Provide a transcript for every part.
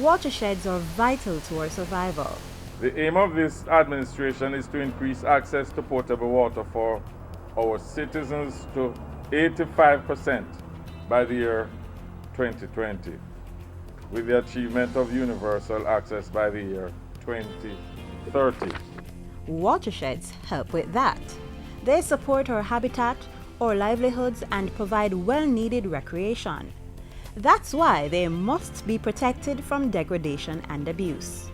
Watersheds are vital to our survival. The aim of this administration is to increase access to potable water for our citizens to 85% by the year 2020, with the achievement of universal access by the year 2030. Watersheds help with that. They support our habitat, our livelihoods, and provide well-needed recreation. That's why they must be protected from degradation and abuse.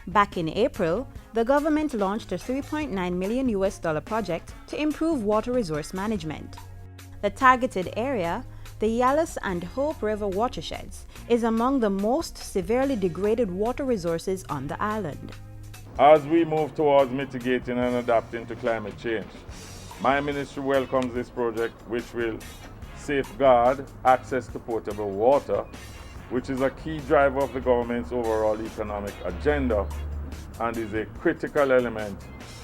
Back in April, the government launched a $3.9 million project to improve water resource management. The targeted area, the Yallahs and Hope River watersheds, is among the most severely degraded water resources on the island. As we move towards mitigating and adapting to climate change, my ministry welcomes this project, which will safeguard access to potable water, which is a key driver of the government's overall economic agenda and is a critical element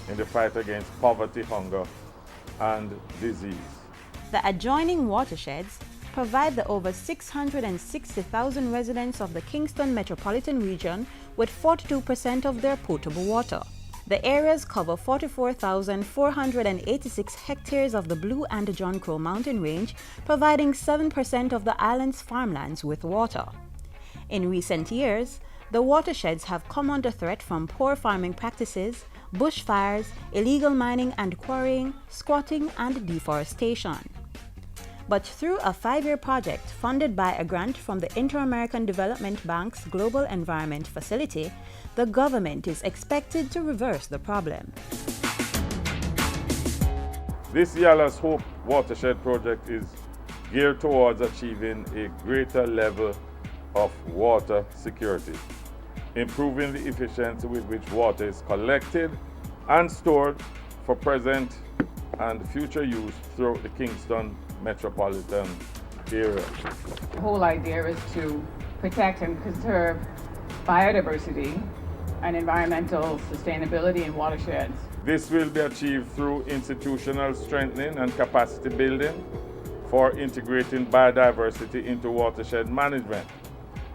in the fight against poverty, hunger, and disease. The adjoining watersheds provide the over 660,000 residents of the Kingston metropolitan region with 42% of their potable water. The areas cover 44,486 hectares of the Blue and John Crow mountain range, providing 7% of the island's farmlands with water. In recent years, the watersheds have come under threat from poor farming practices, bushfires, illegal mining and quarrying, squatting, and deforestation. But through a 5-year project funded by a grant from the Inter-American Development Bank's Global Environment Facility, the government is expected to reverse the problem. This Yallahs Hope Watershed project is geared towards achieving a greater level of water security, improving the efficiency with which water is collected and stored for present and future use throughout the Kingston metropolitan area. The whole idea is to protect and conserve biodiversity and environmental sustainability in watersheds. This will be achieved through institutional strengthening and capacity building for integrating biodiversity into watershed management.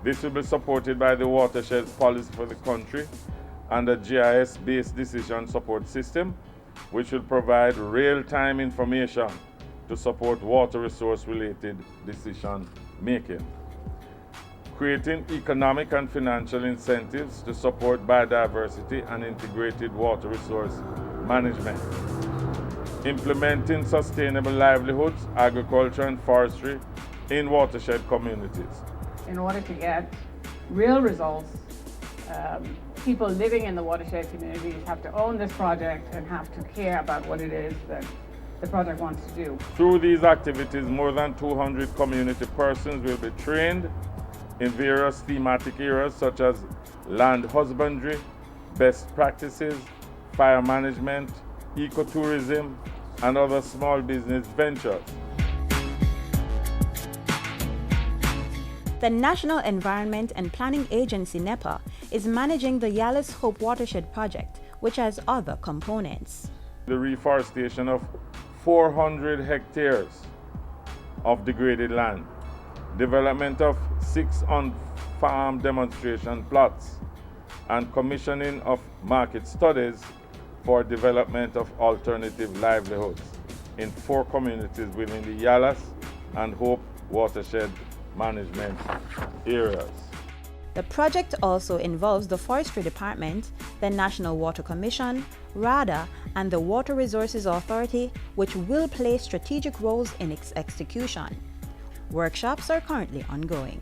This will be supported by the Watersheds policy for the country and a GIS-based decision support system, which will provide real-time information to support water resource-related decision making. Creating economic and financial incentives to support biodiversity and integrated water resource management. Implementing sustainable livelihoods, agriculture and forestry in watershed communities. In order to get real results, people living in the watershed communities have to own this project and have to care about what it is that the project wants to do. Through these activities, more than 200 community persons will be trained in various thematic areas such as land husbandry, best practices, fire management, ecotourism, and other small business ventures. The National Environment and Planning Agency NEPA is managing the Yallahs Hope Watershed project, which has other components. The reforestation of 400 hectares of degraded land, development of 6 on-farm demonstration plots, and commissioning of market studies for development of alternative livelihoods in 4 communities within the Yallahs and Hope Watershed management areas. The project also involves the Forestry Department, the National Water Commission, RADA, and the Water Resources Authority, which will play strategic roles in its execution. Workshops are currently ongoing.